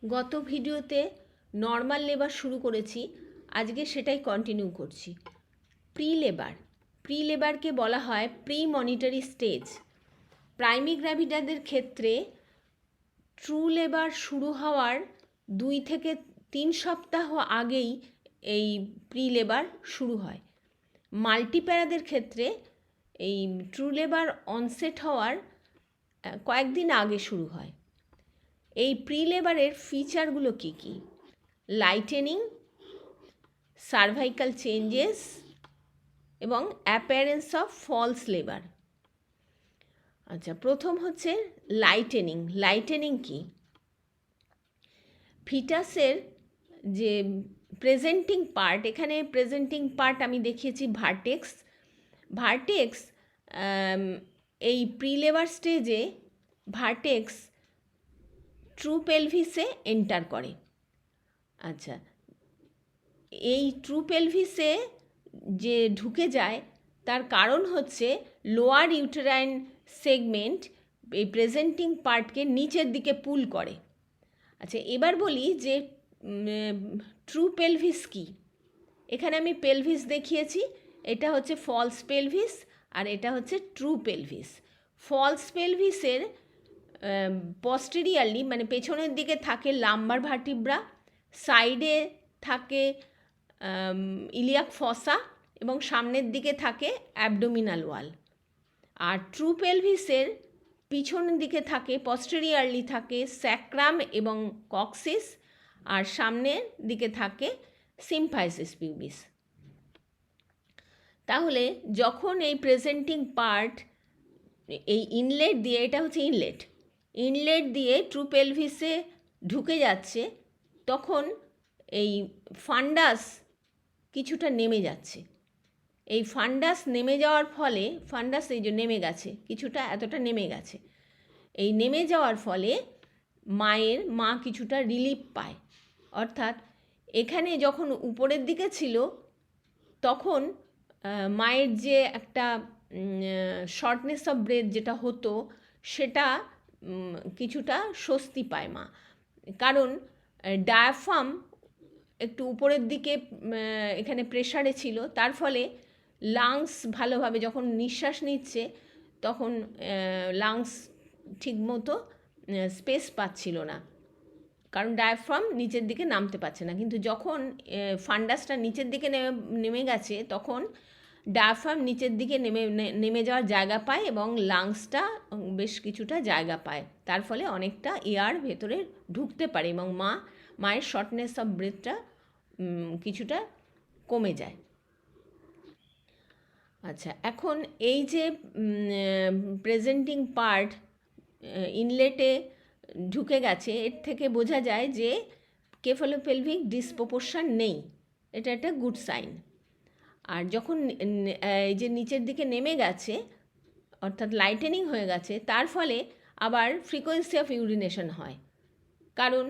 গত ভিডিওতে normal labour শুরু করেছি, আজকে সেটাই কন্টিনিউ করছি। প্রি লেবারকে বলা হয় প্রিমনিটরি স্টেজ। প্রাইমিগ্রাভিডাদের ক্ষেত্রে ট্রু লেবার শুরু হওয়ার 2 থেকে 3 সপ্তাহ আগেই এই প্রি লেবার শুরু হয়। মাল্টিপ্যারাদের ক্ষেত্রে এই ট্রু লেবার অনসেট হওয়ার কয়েকদিন আগে শুরু হয়। এই প্রি লেবারের ফিচারগুলো কী কী? লাইটেনিং, সার্ভাইকাল চেঞ্জেস এবং অ্যাপিয়ারেন্স অফ ফলস লেবার। আচ্ছা, প্রথম হচ্ছে লাইটেনিং কি? ফিটাসের যে প্রেজেন্টিং পার্ট, এখানে প্রেজেন্টিং পার্ট আমি দেখিয়েছি ভার্টেক্স। এই প্রি লেবার স্টেজে ভার্টেক্স ট্রু পেলভিসে এন্টার করে। আচ্ছা, এই ট্রু পেলভিসে যে ঢুকে যায় তার কারণ হচ্ছে লোয়ার ইউটেরাইন সেগমেন্ট এই প্রেজেন্টিং পার্টকে নিচের দিকে পুল করে। আচ্ছা, এবার বলি যে ট্রু পেলভিস কি। এখানে আমি পেলভিস দেখিয়েছি, এটা হচ্ছে ফলস পেলভিস আর এটা হচ্ছে ট্রু পেলভিস। ফলস পেলভিসের পস্টেরিয়ারলি মানে পেছনের দিকে থাকে লাম্বার ভার্টিব্রা, সাইডে থাকে ইলিয়াক ফসা এবং সামনের দিকে থাকে অ্যাবডোমিনাল ওয়াল। আর ট্রু পেলভিসের পিছনের দিকে থাকে পস্টেরিয়ারলি থাকে স্যাক্রাম এবং কক্সিস, আর সামনের দিকে থাকে সিম্ফাইসিস পিউবিস। তাহলে যখন এই প্রেজেন্টিং পার্ট এই ইনলেট দিয়ে, এটা হচ্ছে ইনলেট দিয়ে ট্রু পেলভিসে ঢুকে যাচ্ছে, তখন এই ফান্ডাস কিছুটা নেমে যাচ্ছে। এই ফান্ডাস নেমে যাওয়ার ফলে এই যে নেমে গেছে, কিছুটা এতটা নেমে গেছে। এই নেমে যাওয়ার ফলে মা কিছুটা রিলিফ পায়। অর্থাৎ এখানে যখন উপরের দিকে ছিল তখন মায়ের যে একটা শর্টনেস অফ ব্রেথ যেটা হতো সেটা কিছুটা স্বস্তি পায় মা, কারণ ডায়াফ্রাম একটু উপরের দিকে এখানে প্রেশারে ছিল, তার ফলে লাংস ভালোভাবে যখন নিঃশ্বাস নিচ্ছে তখন লাংস ঠিকমতো স্পেস পাচ্ছিল না, কারণ ডায়াফ্রাম নিচের দিকে নামতে পারছে না। কিন্তু যখন ফান্ডাসটা নিচের দিকে নেমে গেছে তখন ডায়াফ্রাম নিচের দিকে নেমে যাওয়ার জায়গা পায় এবং লাংসটা বেশ কিছুটা জায়গা পায়, তার ফলে অনেকটা এয়ার ভেতরে ঢুকতে পারে এবং মায়ের শর্টনেস অফ ব্রেথটা কিছুটা কমে যায়। আচ্ছা, এখন এই যে প্রেজেন্টিং পার্ট ইনলেটে ঢুকে গেছে, এর থেকে বোঝা যায় যে কেফালোপেলভিক ডিসপ্রপোর্শন নেই, এটা একটা গুড সাইন। আর যখন এই যে নিচের দিকে নেমে গেছে অর্থাৎ লাইটেনিং হয়ে গেছে, তার ফলে আবার ফ্রিকোয়েন্সি অফ ইউরিনেশন হয়, কারণ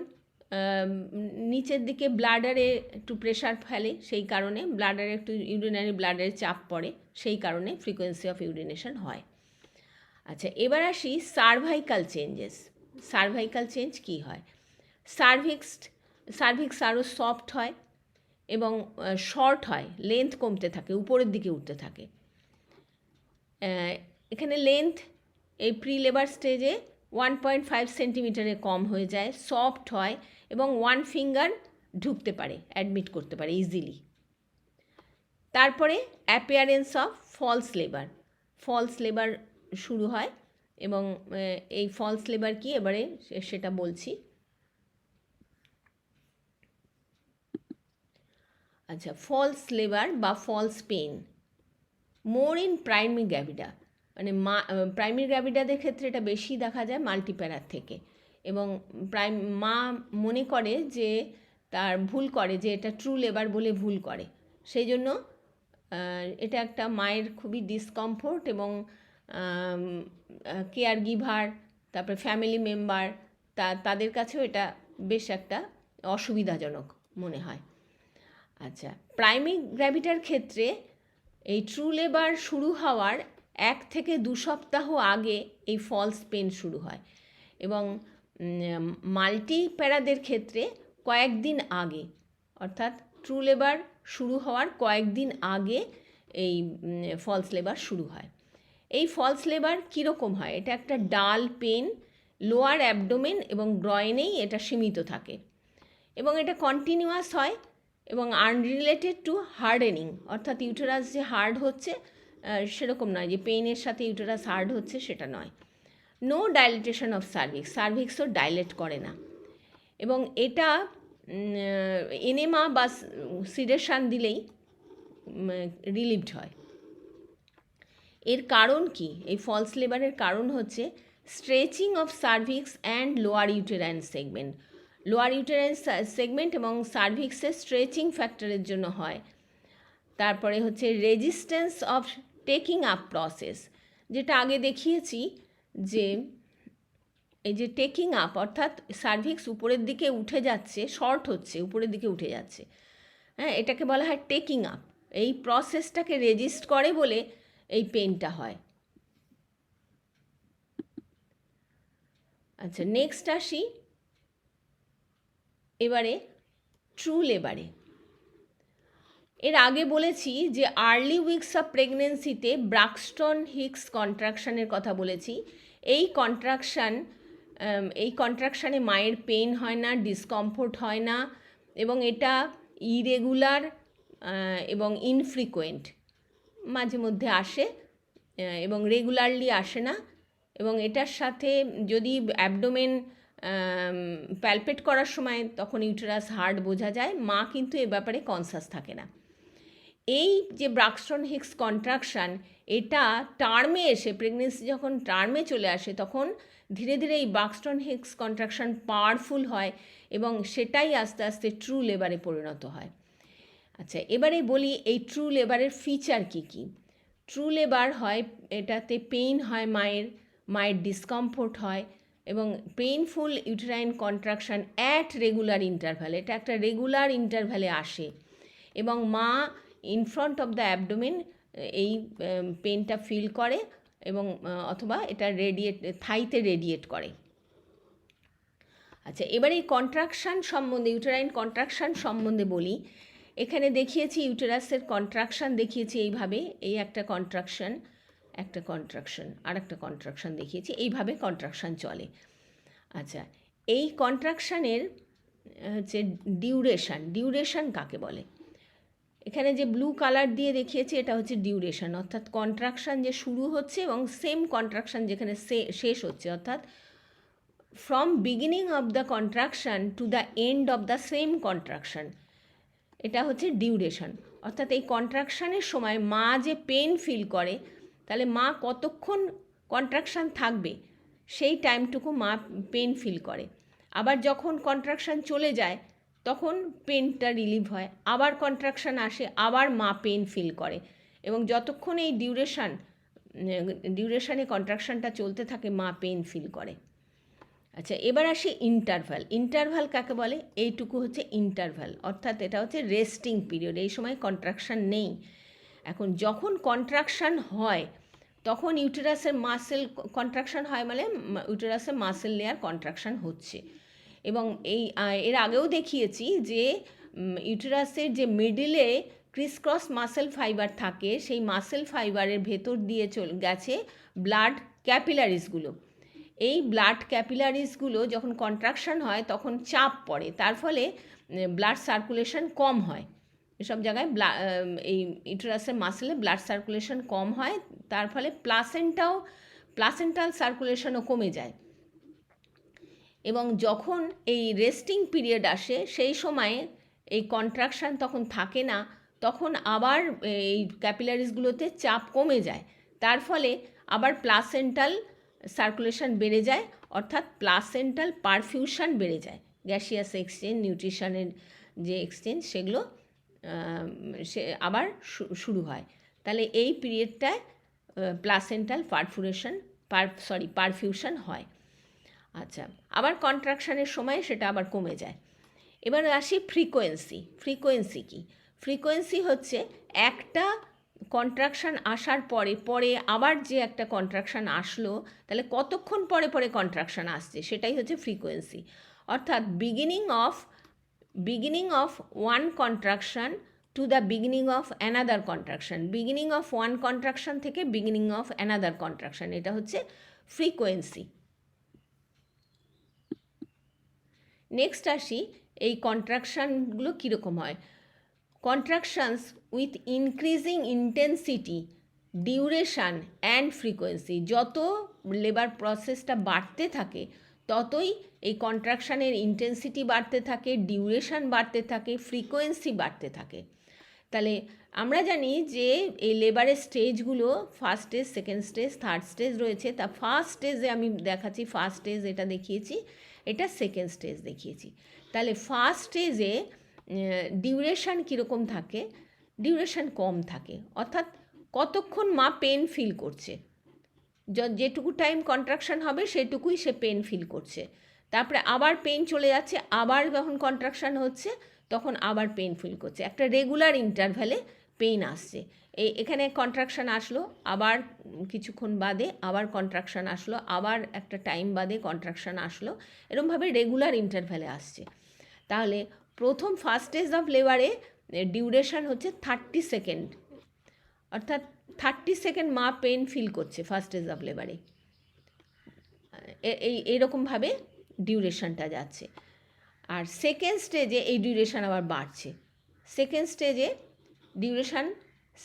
নিচের দিকে ব্লাডারে একটু প্রেশার ফেলে, সেই কারণে ব্লাডারে একটু ইউরিনারি ব্লাডারে চাপ পড়ে, সেই কারণে ফ্রিকোয়েন্সি অফ ইউরিনেশন হয়। আচ্ছা, এবার আসি সার্ভাইকাল চেঞ্জ কী হয়? সার্ভিক্স আরও সফট হয় এবং শর্ট হয়, লেন্থ কমতে থাকে, উপরের দিকে উঠতে থাকে। এখানে লেন্থ এই প্রি লেবার স্টেজে 1.5 সেন্টিমিটারে কম হয়ে যায়, সফট হয় এবং 1 ফিঙ্গার ঢুকতে পারে, অ্যাডমিট করতে পারে ইজিলি। তারপরে অ্যাপিয়ারেন্স অফ ফলস লেবার শুরু হয় এবং এই ফলস লেবার কি এবারে সেটা বলছি। আচ্ছা, ফলস লেবার বা ফলস পেন মোর ইন প্রাইমিগ্রাভিডা, মানে প্রাইমিগ্রাভিডাদের ক্ষেত্রে এটা বেশি দেখা যায় মাল্টিপ্যারার থেকে, এবং মা মনে করে যে ভুল করে যে এটা ট্রু লেবার বলে ভুল করে, সেই জন্য এটা একটা মায়ের খুবই ডিসকমফোর্ট এবং কেয়ার গিভার, তারপরে ফ্যামিলি মেম্বার তাদের কাছেও এটা বেশ একটা অসুবিধাজনক মনে হয়। আচ্ছা, প্রাইমিগ্রাভিডার ক্ষেত্রে এই ট্রু লেবার শুরু হওয়ার 1 থেকে 2 সপ্তাহ আগে এই ফলস পেন শুরু হয় এবং মাল্টিপ্যারাদের ক্ষেত্রে কয়েকদিন আগে, অর্থাৎ ট্রু লেবার শুরু হওয়ার কয়েকদিন আগে এই ফলস লেবার শুরু হয়। এই ফলস লেবার কীরকম হয়? এটা একটা ডাল পেন লোয়ার অ্যাবডোমেন এবং গ্রয়েনেই এটা সীমিত থাকে এবং এটা কন্টিনিউয়াস হয় এবং আনরিলেটেড টু হার্ডেনিং, অর্থাৎ ইউটেরাস যে হার্ড হচ্ছে সেরকম নয়, যে পেইনের সাথে ইউটেরাস হার্ড হচ্ছে সেটা নয়। নো ডাইলেটেশন অফ সার্ভিক্স, সার্ভিক্সও ডাইলেট করে না এবং এটা এনেমা বা সিডেশন দিলেই রিলিভড হয়। এর কারণ কি? এই ফলস লেবারের কারণ হচ্ছে stretching of cervix and lower uterine segment. Lower uterine segment এবং সার্ভিক্সের স্ট্রেচিং ফ্যাক্টরের জন্য হয়। তারপরে হচ্ছে resistance of taking up process, যেটা আগে দেখিয়েছি যে এই যে টেকিং আপ অর্থাৎ সার্ভিক্স উপরের দিকে উঠে যাচ্ছে, শর্ট হচ্ছে, উপরের দিকে উঠে যাচ্ছে, হ্যাঁ, এটাকে বলা হয় টেকিং আপ। এই প্রসেসটাকে রেজিস্ট করে বলে এই পেনটা হয়। আচ্ছা, নেক্সট আসি এবারে ট্রু লেবারে। এর আগে বলেছি যে আর্লি উইকস অফ প্রেগনেন্সিতে ব্রাক্সটন হিক্স কন্ট্রাকশানের কথা বলেছি। এই কন্ট্রাকশানে মায়ের পেন হয় না, ডিসকমফোর্ট হয় না এবং এটা ইরেগুলার এবং ইনফ্রিকুয়েন্ট, মাঝে মধ্যে আসে এবং রেগুলারলি আসে না। এবং এটার সাথে যদি অ্যাবডোমেন প্যালপেট করার সময় তখন ইউটেরাস হার্ড বোঝা যায়, মা কিন্তু এ ব্যাপারে কনসাস থাকে না। এই যে ব্রাক্সটন হিক্স কন্ট্রাকশান, এটা টার্মে এসে, প্রেগনেন্সি যখন টার্মে চলে আসে তখন ধীরে ধীরে এই ব্রাক্সটন হিক্স কন্ট্রাকশান পাওয়ারফুল হয় এবং সেটাই আস্তে আস্তে ট্রু লেবারে পরিণত হয়। আচ্ছা, এবারে বলি এই ট্রু লেবারের ফিচার কী কী। ট্রু লেবার হয়, এটাতে পেইন হয়, মায়ের ডিসকমফোর্ট হয় এবং painful uterine contraction at regular interval, এটা একটা রেগুলার ইন্টারভ্যালে আসে এবং মা in front of the abdomen এই পেনটা ফিল করে এবং অথবা এটা থাইতে রেডিয়েট করে। আচ্ছা, এবার এই কন্ট্রাকশান সম্বন্ধে, ইউটেরাইন কন্ট্রাকশান সম্বন্ধে বলি। এখানে দেখিয়েছি ইউটেরাসের কন্ট্রাকশান, দেখিয়েছি এইভাবে, এই একটা কন্ট্রাকশান আর একটা কন্ট্রাকশান দেখিয়েছি, এইভাবে কন্ট্রাকশান চলে। আচ্ছা, এই কন্ট্রাকশানের হচ্ছে ডিউরেশন কাকে বলে? এখানে যে ব্লু কালার দিয়ে দেখিয়েছি এটা হচ্ছে ডিউরেশন, অর্থাৎ কন্ট্রাকশান যে শুরু হচ্ছে এবং সেম কন্ট্রাকশান যেখানে শেষ হচ্ছে, অর্থাৎ from beginning of the contraction to the end of the same contraction, এটা হচ্ছে ডিউরেশন। অর্থাৎ এই কন্ট্রাকশানের সময় মা যে পেন ফিল করে, তাহলে মা কতক্ষণ কন্ট্রাকশান থাকবে সেই টাইমটুকু মা পেন ফিল করে। আবার যখন কন্ট্রাকশান চলে যায় তখন পেনটা রিলিভ হয়, আবার কন্ট্রাকশান আসে, আবার মা পেন ফিল করে এবং যতক্ষণ এই ডিউরেশনে কন্ট্রাকশানটা চলতে থাকে মা পেন ফিল করে। আচ্ছা, এবার আসি ইন্টারভ্যাল কাকে বলে? এইটুকু হচ্ছে ইন্টারভ্যাল, অর্থাৎ এটা হচ্ছে রেস্টিং পিরিয়ড, এই সময় কন্ট্রাকশান নেই। এখন যখন কন্ট্রাকশান হয় তখন ইউটেরাসের মাসেল কন্ট্রাকশান হয়, মানে ইউটেরাসের মাসেল লেয়ার কন্ট্রাকশান হচ্ছে এবং এর আগেও দেখিয়েছি যে ইউটেরাসের যে মিডিলে ক্রিস ক্রস মাসেল ফাইবার থাকে, সেই মাসেল ফাইবারের ভেতর দিয়ে গেছে ব্লাড ক্যাপিলারিসগুলো। এই ব্লাড ক্যাপিলারিসগুলো যখন কন্ট্রাকশান হয় তখন চাপ পড়ে, তার ফলে ব্লাড সার্কুলেশন কম হয়। এসব জায়গায় এই ইউটেরাসের মাসেলে ব্লাড সার্কুলেশন কম হয়, তার ফলে প্লাসেন্টাল সার্কুলেশনও কমে যায় এবং যখন এই রেস্টিং পিরিয়ড আসে সেই সময়ে এই কন্ট্রাকশান তখন থাকে না, তখন আবার এই ক্যাপিলারিসগুলোতে চাপ কমে যায়, তার ফলে আবার প্লাসেন্টাল সার্কুলেশন বেড়ে যায়, অর্থাৎ প্লাসেন্টাল পারফিউশন বেড়ে যায়। গ্যাসিয়াস এক্সচেঞ্জ, নিউট্রিশনের যে এক্সচেঞ্জ, সেগুলো আবার শুরু হয়। তাহলে এই পিরিয়ডটায় প্লাসেন্টাল পারফিউশন হয়। আচ্ছা, আবার কন্ট্রাকশানের সময় সেটা আবার কমে যায়। এবার আসি ফ্রিকোয়েন্সি কি? ফ্রিকোয়েন্সি হচ্ছে একটা কন্ট্রাকশান আসার পরে আবার যে একটা কন্ট্রাকশান আসলো, তাহলে কতক্ষণ পরে পরে কন্ট্রাকশান আসছে সেটাই হচ্ছে ফ্রিকোয়েন্সি। অর্থাৎ beginning of one contraction to the beginning of another contraction, beginning of one contraction থেকে বিগিনিং অফ অ্যানাদার কন্ট্রাকশান, এটা হচ্ছে ফ্রিকোয়েন্সি। নেক্সট আসি, এই কন্ট্রাকশানগুলো কীরকম হয়। Contractions with increasing intensity, duration and frequency, যত লেবার প্রসেসটা বাড়তে থাকে ততই এই কন্ট্রাকশানের ইন্টেন্সিটি বাড়তে থাকে, ডিউরেশান বাড়তে থাকে, ফ্রিকোয়েন্সি বাড়তে থাকে। তাহলে আমরা জানি যে এই লেবারের স্টেজগুলো first stage, second stage, third stage রয়েছে। তা ফার্স্ট স্টেজে আমি দেখাচ্ছি, ফার্স্ট স্টেজ এটা দেখিয়েছি, এটা সেকেন্ড স্টেজ দেখিয়েছি। তাহলে ফার্স্ট স্টেজে ডিউরেশান কীরকম থাকে, ডিউরেশান কম থাকে, অর্থাৎ কতক্ষণ মা পেন ফিল করছে, যেটুকু টাইম কন্ট্রাকশান হবে সেটুকুই সে পেন ফিল করছে। তারপরে আবার পেন চলে যাচ্ছে, আবার যখন কন্ট্রাকশান হচ্ছে তখন আবার পেন ফিল করছে, একটা রেগুলার ইন্টারভ্যালে পেন আসছে। এখানে কন্ট্রাকশান আসলো, আবার কিছুক্ষণ বাদে আবার কন্ট্রাকশান আসলো, আবার একটা টাইম বাদে কন্ট্রাকশান আসলো, এরকমভাবে রেগুলার ইন্টারভ্যালে আসছে। তাহলে প্রথম ফার্স্ট স্টেজ অফ লেবারে ডিউরেশান হচ্ছে 30 সেকেন্ড, অর্থাৎ 30 সেকেন্ড মা পেন ফিল করছে ফার্স্ট স্টেজ অফ লেবারে। এইরকমভাবে ডিউরেশানটা যাচ্ছে। আর সেকেন্ড স্টেজে এই ডিউরেশান আবার বাড়ছে। সেকেন্ড স্টেজে ডিউরেশান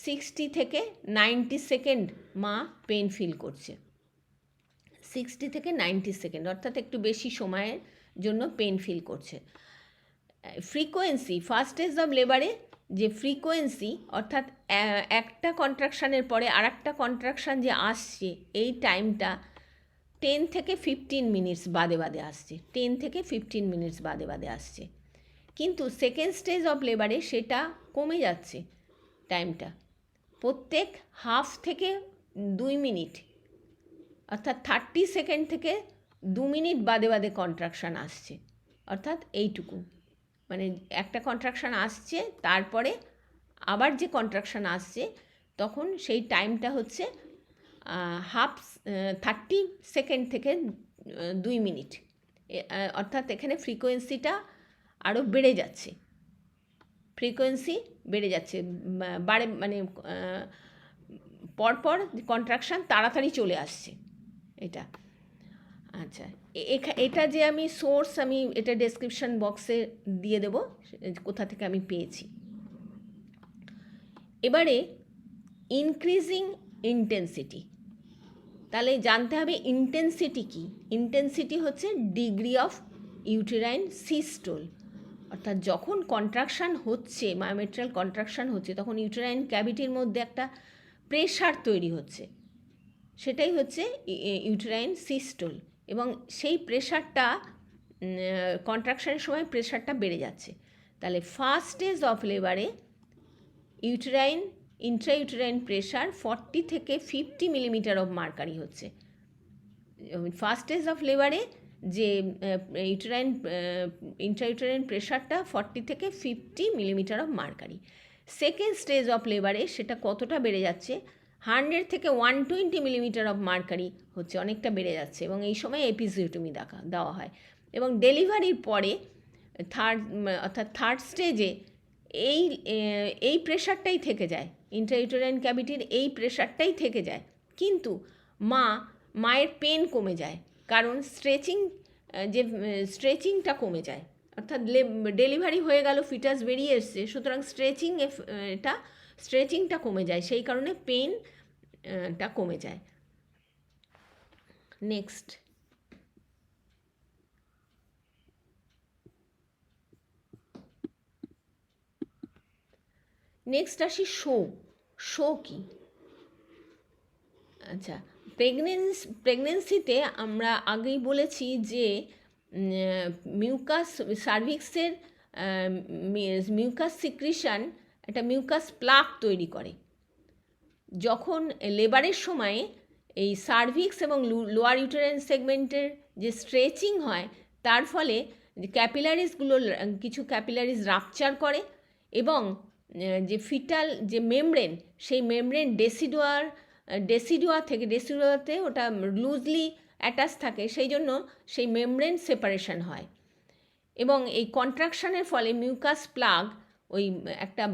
60 থেকে 90 সেকেন্ড মা পেন ফিল করছে, 60 থেকে 90 সেকেন্ড, অর্থাৎ একটু বেশি সময়ের জন্য পেন ফিল করছে। ফ্রিকোয়েন্সি ফার্স্ট স্টেজ অফ লেবারে যে ফ্রিকোয়েন্সি, অর্থাৎ একটা কন্ট্রাকশানের পরে আর একটা কন্ট্রাকশান যে আসছে, এই টাইমটা 10 থেকে 15 মিনিটস বাদে বাদে আসছে, 10 থেকে 15 মিনিটস বাদে বাদে আসছে। কিন্তু সেকেন্ড স্টেজ অফ লেবারে সেটা কমে যাচ্ছে টাইমটা, প্রত্যেক হাফ থেকে 2 মিনিট, অর্থাৎ 30 সেকেন্ড থেকে 2 মিনিট বাদে বাদে কন্ট্রাকশান আসছে। অর্থাৎ এইটুকু, মানে একটা কন্ট্রাকশান আসছে, তারপরে আবার যে কন্ট্রাকশান আসছে তখন সেই টাইমটা হচ্ছে 30 সেকেন্ড থেকে 2 মিনিট, অর্থাৎ এখানে ফ্রিকোয়েন্সিটা আরও বেড়ে যাচ্ছে, ফ্রিকোয়েন্সি বেড়ে যাচ্ছে, মানে পরপর কন্ট্রাকশান তাড়াতাড়ি চলে আসছে এটা। আচ্ছা, এটা যে আমি সোর্স, আমি এটা ডেসক্রিপশন বক্সে দিয়ে দেব কোথা থেকে আমি পেয়েছি। এবারে ইনক্রিজিং ইন্টেন্সিটি, তাহলে জানতে হবে ইন্টেন্সিটি কী। ইন্টেন্সিটি হচ্ছে ডিগ্রি অফ ইউটেরাইন সিস্টোল, অর্থাৎ যখন কন্ট্রাকশান হচ্ছে, মায়োমেট্রাল কন্ট্রাকশান হচ্ছে, তখন ইউটেরাইন ক্যাভিটির মধ্যে একটা প্রেশার তৈরি হচ্ছে, সেটাই হচ্ছে ইউটেরাইন সিস্টোল, এবং সেই প্রেশারটা কন্ট্রাকশানের সময় প্রেশারটা বেড়ে যাচ্ছে। তাহলে ফার্স্ট স্টেজ অফ লেবারে ইন্ট্রাইউটেরাইন প্রেশার 40 থেকে 50 মিলিমিটার অফ মার্কারি হচ্ছে। ফার্স্ট স্টেজ অফ লেবারে যে ইন্ট্রাইউটেরাইন প্রেশারটা 40 থেকে 50 millimetre of mercury. Second stage of লেবারে সেটা কতটা বেড়ে যাচ্ছে, 100 থেকে 120 মিলিমিটার অফ মার্কারি হচ্ছে, অনেকটা বেড়ে যাচ্ছে, এবং এই সময় এপিজিওটমি দেওয়া হয়। এবং ডেলিভারির পরে অর্থাৎ থার্ড স্টেজে এই প্রেশারটাই থেকে যায়, ইন্ট্রাইউটেরাইন ক্যাভিটির এই প্রেশারটাই থেকে যায়, কিন্তু মায়ের পেন কমে যায়, কারণ স্ট্রেচিংটা কমে যায়, অর্থাৎ ডেলিভারি হয়ে গেল, ফিটাস বেরিয়ে এসছে, সুতরাং স্ট্রেচিংটা কমে যায়, সেই কারণে পেনটা কমে যায়। নেক্সট আসি শো কি। আচ্ছা, প্রেগনেন্সিতে আমরা আগেই বলেছি যে সার্ভিক্সের মিউকাস সিক্রিশন একটা মিউকাস প্লাক তৈরি করে। যখন লেবারের সময়ে এই সার্ভিক্স এবং লোয়ার ইউটেরাইন সেগমেন্টের যে স্ট্রেচিং হয়, তার ফলে ক্যাপিলারিসগুলো, কিছু ক্যাপিলারিস রাপচার করে, এবং যে ফিটাল যে মেমব্রেন, সেই মেমব্রেন ডেসিডুয়াতে ওটা লুজলি অ্যাটাচ থাকে, সেই জন্য সেই মেমব্রেন সেপারেশন হয়। এবং এই কন্ট্রাকশনের ফলে মিউকাস প্লাগ ওই একটা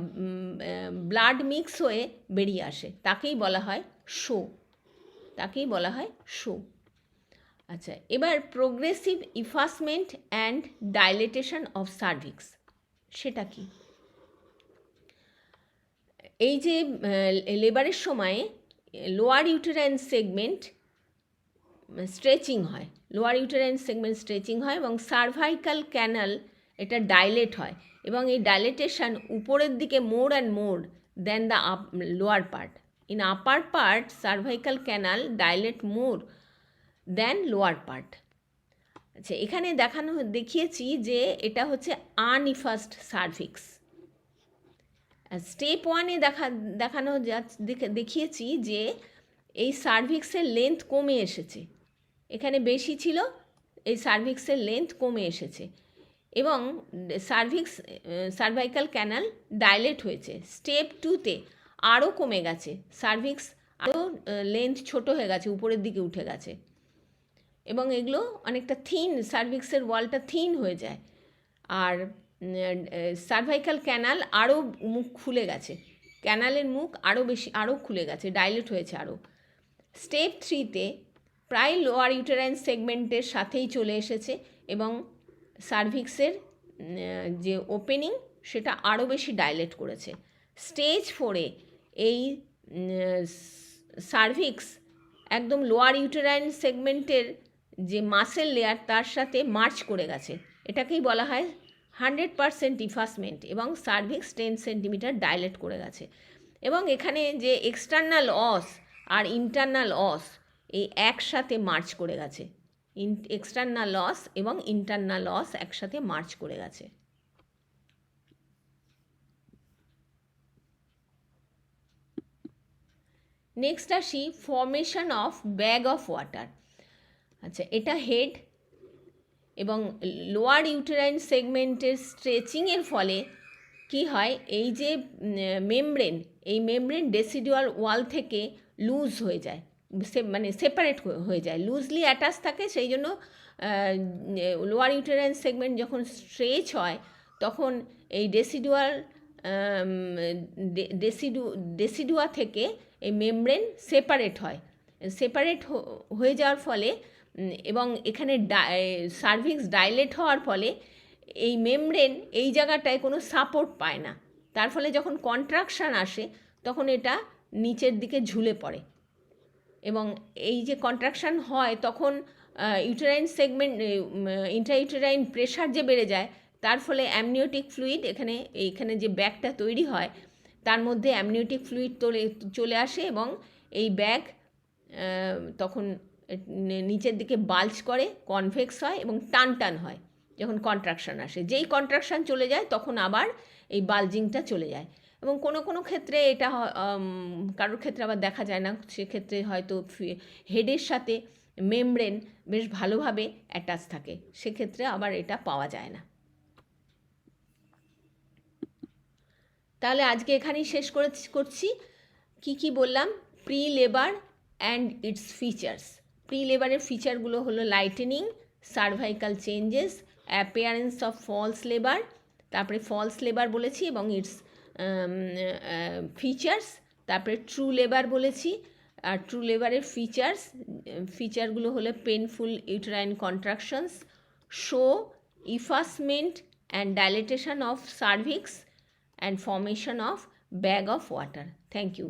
ব্লাড মিক্স হয়ে বেরিয়ে আসে, তাকেই বলা হয় শো। আচ্ছা, এবার progressive effacement and dilatation of cervix, সেটা কি? এই যে লেবারের সময় লোয়ার ইউটেরাইন সেগমেন্ট স্ট্রেচিং হয়, এবং সার্ভাইকাল ক্যানাল এটা ডাইলেট হয়, এবং এই ডাইলেটেশন উপরের দিকে more and more then the lower part. In upper part cervical canal dilate more then lower part. আচ্ছা, এখানে দেখিয়েছি যে এটা হচ্ছে আনইফাস্ট সার্ভিক্স। স্টেপ 1-এ দেখিয়েছি যে এই সার্ভিক্সের লেন্থ কমে এসেছে, এখানে বেশি ছিল, এই সার্ভিক্সের লেন্থ কমে এসেছে, এবং সার্ভাইকাল ক্যানাল ডাইলেট হয়েছে। স্টেপ 2-তে আরও কমে গেছে, সার্ভিক্স আরও লেন্থ ছোট হয়ে গেছে, উপরের দিকে উঠে গেছে, এবং এগুলো অনেকটা থিন, সার্ভিক্সের ওয়ালটা থিন হয়ে যায়, আর সার্ভাইকাল ক্যানাল আরও মুখ খুলে গেছে, ক্যানালের মুখ আরও খুলে গেছে, ডাইলেট হয়েছে আরও। স্টেপ 3-তে প্রায় লোয়ার ইউটেরাইন সেগমেন্টের সাথেই চলে এসেছে, এবং সার্ভিক্সের যে ওপেনিং সেটা আরও বেশি ডাইলেট করেছে। স্টেজ 4-এ এই সার্ভিক্স একদম লোয়ার ইউটেরাইন সেগমেন্টের যে মাসেল লেয়ার তার সাথে মার্চ করে গেছে, এটাকেই বলা হয় 100% ইফাসমেন্ট, এবং সার্ভিক্স 10 সেন্টিমিটার ডাইলেট করে গেছে। এবং এখানে যে এক্সটার্নাল অস আর ইন্টারনাল অস এই একসাথে মার্চ করে গেছে, এক্সটার্নাল অস এবং ইন্টারনাল অস একসাথে মার্চ করে গেছে। নেক্সট আসি formation of bag of water. আচ্ছা, এটা হেড এবং লোয়ার ইউটেরাইন সেগমেন্টের স্ট্রেচিংয়ের ফলে কি হয়, এই যে মেমব্রেন ডেসিডুয়াল ওয়াল থেকে লুজ হয়ে যায়, মানে সেপারেট হয়ে যায়, লুজলি অ্যাটাচ থাকে, সেই জন্য লোয়ার ইউটেরাইন সেগমেন্ট যখন স্ট্রেচ হয় তখন এই ডেসিডুয়া থেকে এই মেমব্রেন সেপারেট হয়ে যাওয়ার ফলে, এবং এখানে সার্ভিক্স ডাইলেট হওয়ার ফলে এই মেমব্রেন এই জায়গাটায় কোনো সাপোর্ট পায় না, তার ফলে যখন কন্ট্রাকশান আসে তখন এটা নিচের দিকে ঝুলে পড়ে, এবং এই যে কন্ট্রাকশান হয় তখন ইন্ট্রাইউটেরাইন প্রেশার যে বেড়ে যায়, তার ফলে অ্যামনিওটিক ফ্লুইড এইখানে যে ব্যাগটা তৈরি হয় তার মধ্যে অ্যামনিওটিক ফ্লুইড চলে আসে, এবং এই ব্যাগ তখন নিচের দিকে বাল্জ করে, কনভেক্স হয় এবং টান হয় যখন কন্ট্রাকশান আসে। যেই কন্ট্রাকশান চলে যায় তখন আবার এই বাল্জিংটা চলে যায়, এবং কোনো ক্ষেত্রে এটা কারোর ক্ষেত্রে আবার দেখা যায় না, সেক্ষেত্রে হয়তো হেডের সাথে মেমব্রেন বেশ ভালোভাবে অ্যাটাচ থাকে, সেক্ষেত্রে আবার এটা পাওয়া যায় না। তাহলে আজকে এখানেই শেষ করছি। কি বললাম? Pre labour and its features. Pre লেবারের ফিচারগুলো হলো lightening, cervical changes, appearance of false labour, তারপরে ফলস লেবার বলেছি এবং ইটস ফিচার্স, তারপরে ট্রু লেবার বলেছি, আর ট্রু লেবারের ফিচারগুলো হলো painful uterine contractions, show, effacement and dilatation of cervix, and formation of bag of water. Thank you.